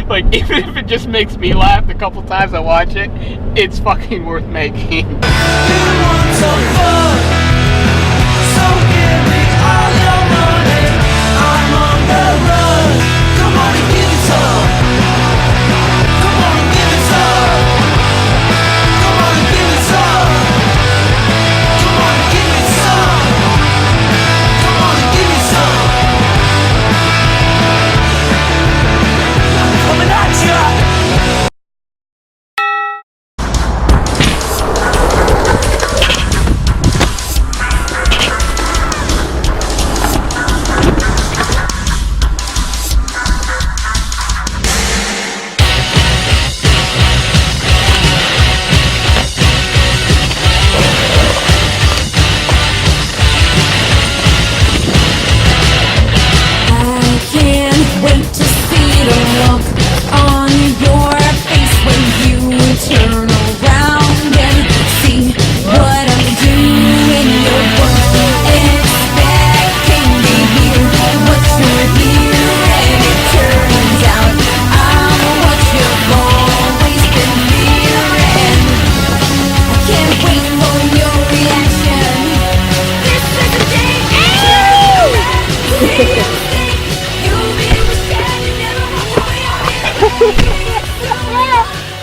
Like, even if it just makes me laugh the couple times I watch it, it's fucking worth making.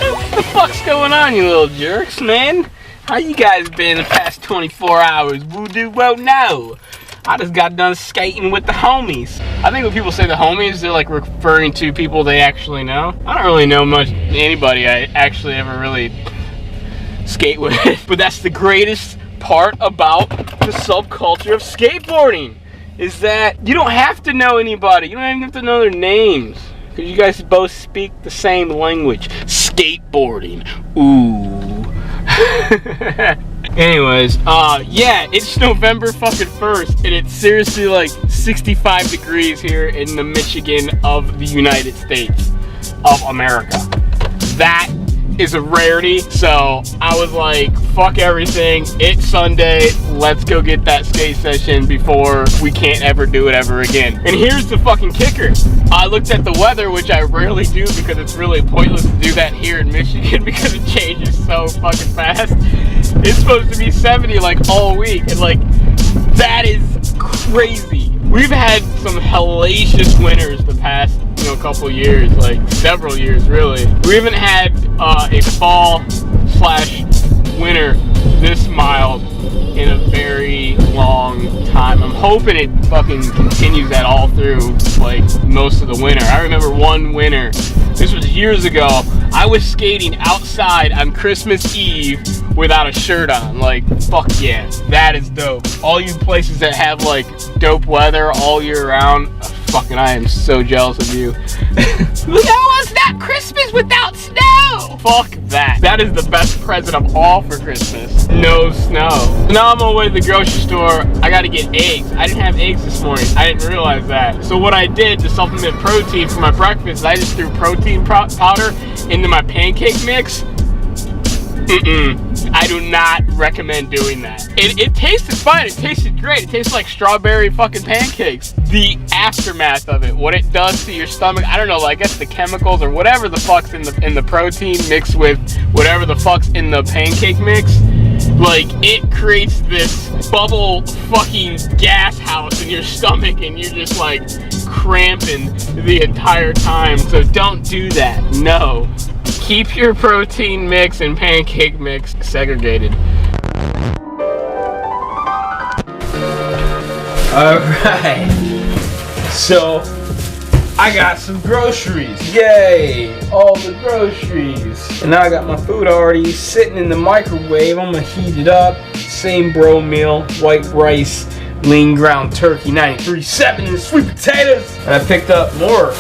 What the fuck's going on, you little jerks, man? How you guys been the past 24 hours? Woo-doo, well, no. I just got done skating with the homies. I think when people say the homies, they're like referring to people they actually know. I don't really know much anybody I actually ever really skate with. But that's the greatest part about the subculture of skateboarding, is that you don't have to know anybody. You don't even have to know their names, because you guys both speak the same language. Skateboarding. Ooh. Anyways, yeah, it's November fucking 1st, and it's seriously like 65 degrees here in the Michigan of the United States of America. That is a rarity, so I was like, fuck everything, it's Sunday, let's go get that skate session before we can't ever do it ever again. And here's the fucking kicker. I looked at the weather, which I rarely do because it's really pointless to do that here in Michigan because it changes so fucking fast. It's supposed to be 70 like all week, and like, that is crazy. We've had some hellacious winters the past, you know, couple years, like several years really. We haven't had a fall/winter this mild in a very long time. I'm hoping it fucking continues that all through like most of the winter. I remember one winter, this was years ago, I was skating outside on Christmas Eve without a shirt on. Like, fuck yeah, that is dope. All you places that have like dope weather all year round, fucking I am so jealous of you. Look how it's not Christmas without snow! Fuck that. That is the best present of all for Christmas. No snow. So now I'm on my way to the grocery store. I gotta get eggs. I didn't have eggs this morning. I didn't realize that. So what I did to supplement protein for my breakfast is I just threw protein powder into my pancake mix. I do not recommend doing that. It tasted fine. It tasted great. It tastes like strawberry fucking pancakes. The aftermath of it, what it does to your stomach, I don't know, I guess the chemicals or whatever the fuck's in the protein mixed with whatever the fuck's in the pancake mix, like, it creates this bubble fucking gas house in your stomach and you're just like cramping the entire time. So don't do that. No. Keep your protein mix and pancake mix segregated. Alright, so I got some groceries. Yay! All the groceries. And now I got my food already sitting in the microwave. I'm gonna heat it up. Same bro meal, white rice, lean ground turkey, 93.7, and sweet potatoes. And I picked up more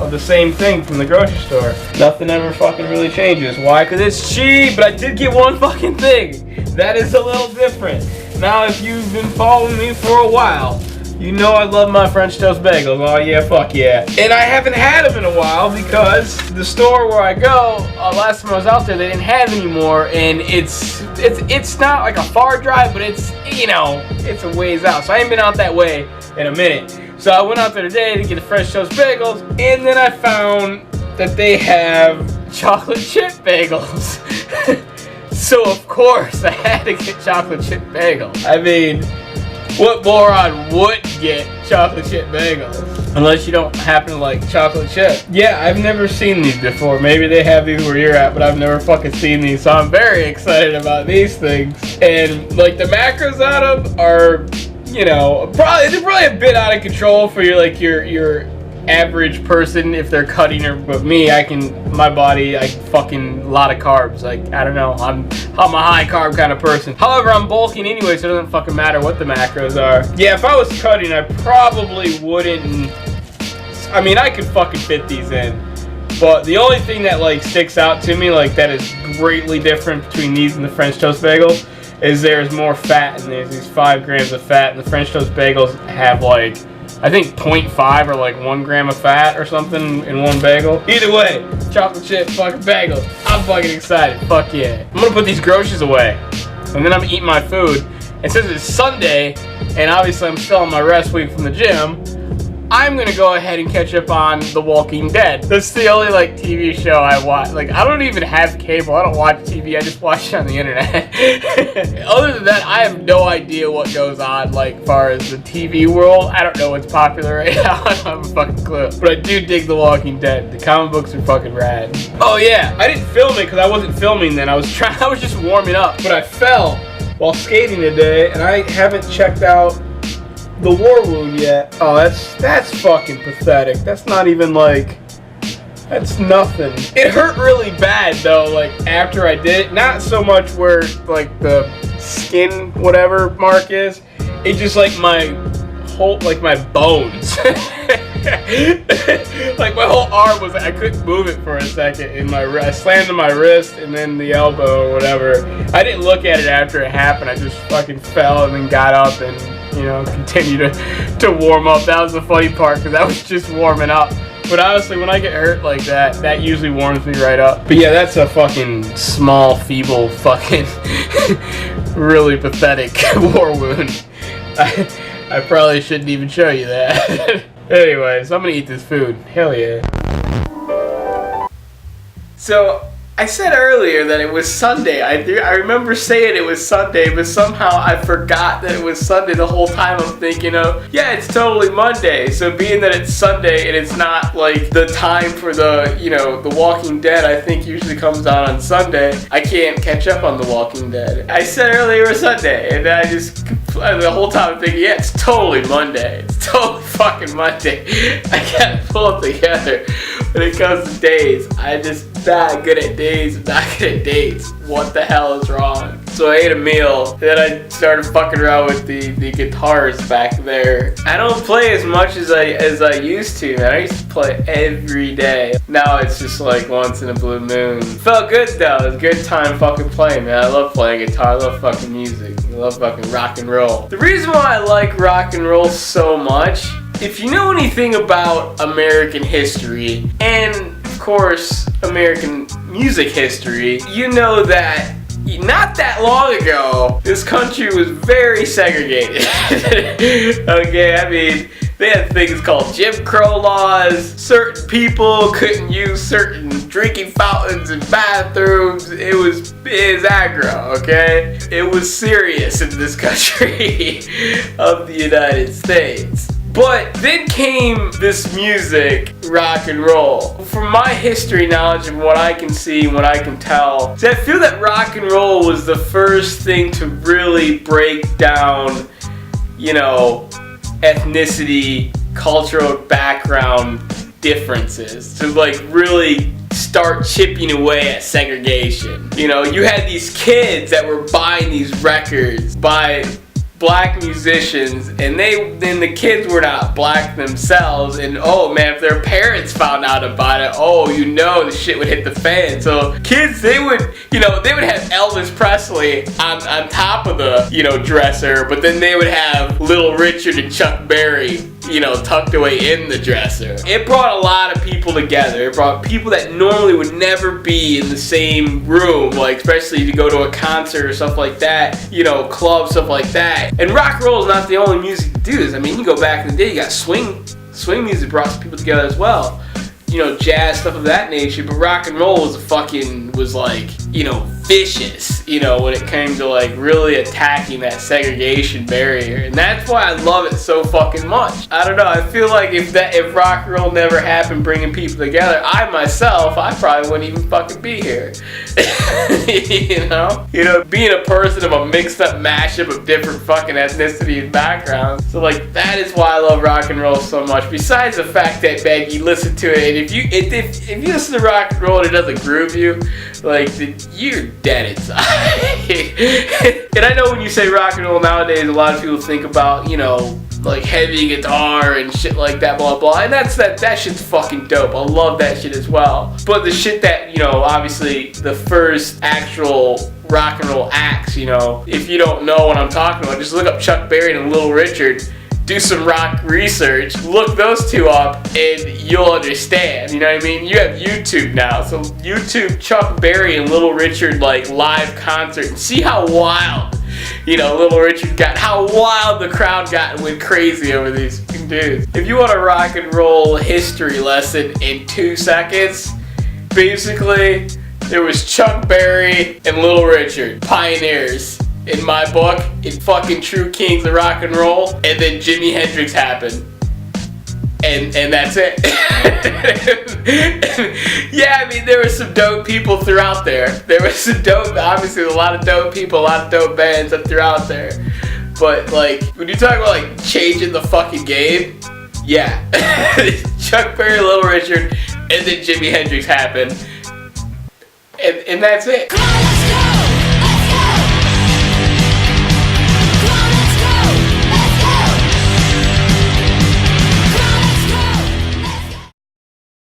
of the same thing from the grocery store. Nothing ever fucking really changes. Why? Because it's cheap, but I did get one fucking thing. That is a little different. Now, if you've been following me for a while, you know I love my French toast bagels. Oh yeah, fuck yeah. And I haven't had them in a while because the store where I go, last time I was out there, they didn't have any more. And it's not like a far drive, but it's, you know, it's a ways out. So I ain't been out that way in a minute. So I went out there today to get the French toast bagels, and then I found that they have chocolate chip bagels. So of course I had to get chocolate chip bagels. I mean, what moron would get chocolate chip bagels? Unless you don't happen to like chocolate chip. Yeah, I've never seen these before. Maybe they have these where you're at, but I've never fucking seen these. So I'm very excited about these things. And like the macros on them are, you know, they're probably a bit out of control for your average person if they're cutting, or but me, my body, I fucking a lot of carbs. Like, I don't know, I'm a high carb kind of person. However, I'm bulking anyway, so it doesn't fucking matter what the macros are. Yeah, if I was cutting, I probably wouldn't. I mean, I could fucking fit these in, but the only thing that like sticks out to me, like that is greatly different between these and the French toast bagel, is there's more fat in these. These 5 grams of fat, and the French toast bagels have like, I think 0.5 or like 1 gram of fat or something in one bagel. Either way, chocolate chip fucking bagels. I'm fucking excited. Fuck yeah. I'm gonna put these groceries away, and then I'm gonna eat my food. And since it's Sunday, and obviously I'm still on my rest week from the gym, I'm gonna go ahead and catch up on The Walking Dead. That's the only like TV show I watch. Like, I don't even have cable. I don't watch TV. I just watch it on the internet. Other than that, I have no idea what goes on, like, far as the TV world. I don't know what's popular right now. I don't have a fucking clue. But I do dig The Walking Dead. The comic books are fucking rad. Oh yeah, I didn't film it because I wasn't filming then. I was just warming up. But I fell while skating today, and I haven't checked out the war wound yet. Oh, that's fucking pathetic. That's not even like, that's nothing. It hurt really bad though, like after I did it. Not so much where like the skin whatever mark is. It just like my whole, like my bones. Like my whole arm was, I couldn't move it for a second in my wrist. I slammed to my wrist and then the elbow or whatever. I didn't look at it after it happened. I just fucking fell and then got up and, you know, continued to warm up. That was the funny part, because I was just warming up. But honestly, when I get hurt like that, that usually warms me right up. But yeah, that's a fucking small, feeble, fucking really pathetic war wound. I probably shouldn't even show you that. Anyways, I'm gonna eat this food. Hell yeah. So, I said earlier that it was Sunday. I remember saying it was Sunday, but somehow I forgot that it was Sunday the whole time. I'm thinking of, yeah, it's totally Monday. So being that it's Sunday and it's not like the time for the, you know, The Walking Dead, I think usually comes on Sunday, I can't catch up on The Walking Dead. I said earlier it was Sunday, and I just, the whole time I'm thinking, yeah, it's totally Monday. It's totally fucking Monday. I can't pull it together when it comes to days. I just not good at days. I'm not good at dates. What the hell is wrong? So I ate a meal, then I started fucking around with the guitars back there. I don't play as much as I used to, man. I used to play every day. Now it's just like once in a blue moon. Felt good though. It was a good time fucking playing, man. I love playing guitar. I love fucking music. I love fucking rock and roll. The reason why I like rock and roll so much, if you know anything about American history, and of course American music history, you know that not that long ago, this country was very segregated. Okay, I mean, they had things called Jim Crow laws. Certain people couldn't use certain drinking fountains and bathrooms. It was aggro, okay? It was serious in this country of the United States. But then came this music, rock and roll. From my history knowledge and what I can see and what I can tell, I feel that rock and roll was the first thing to really break down, you know, ethnicity, cultural background differences. To like really start chipping away at segregation. You know, you had these kids that were buying these records by black musicians, and then the kids were not black themselves, and oh man, if their parents found out about it, oh, you know, the shit would hit the fan. So kids, they would have Elvis Presley on top of the, you know, dresser, but then they would have Little Richard and Chuck Berry, you know, tucked away in the dresser. It brought a lot of people together. It brought people that normally would never be in the same room, like especially to go to a concert or stuff like that, you know, club, stuff like that. And rock and roll is not the only music to do this. I mean, you go back in the day, you got swing music brought people together as well. you know, jazz, stuff of that nature, but rock and roll was like, you know, vicious, you know, when it came to like really attacking that segregation barrier. And that's why I love it so fucking much. I don't know, I feel like if rock and roll never happened bringing people together, I probably wouldn't even fucking be here. You know, being a person of a mixed up mashup of different fucking ethnicity and backgrounds. So like, that is why I love rock and roll so much. Besides the fact that, man, you listen to it, and if you listen to rock and roll and it doesn't groove you, like, you're dead inside. And I know when you say rock and roll nowadays, a lot of people think about, you know, like heavy guitar and shit like that, blah blah, and that shit's fucking dope. I love that shit as well. But the shit that, you know, obviously the first actual rock and roll acts, you know, if you don't know what I'm talking about, just look up Chuck Berry and Little Richard. Do some rock research, look those two up, and you'll understand. You know what I mean? You have YouTube now, so YouTube Chuck Berry and Little Richard like live concert, and see how wild, you know, Little Richard got, how wild the crowd got and went crazy over these dudes. If you want a rock and roll history lesson in 2 seconds, basically there was Chuck Berry and Little Richard, pioneers. In my book, in fucking true kings of rock and roll, and then Jimi Hendrix happened. And that's it. Yeah, I mean, there were some dope people throughout there. There was some dope, obviously a lot of dope people, a lot of dope bands up throughout there. But like, when you talk about like changing the fucking game, yeah. Chuck Berry, Little Richard, and then Jimi Hendrix happened. And that's it. Come on, let's go!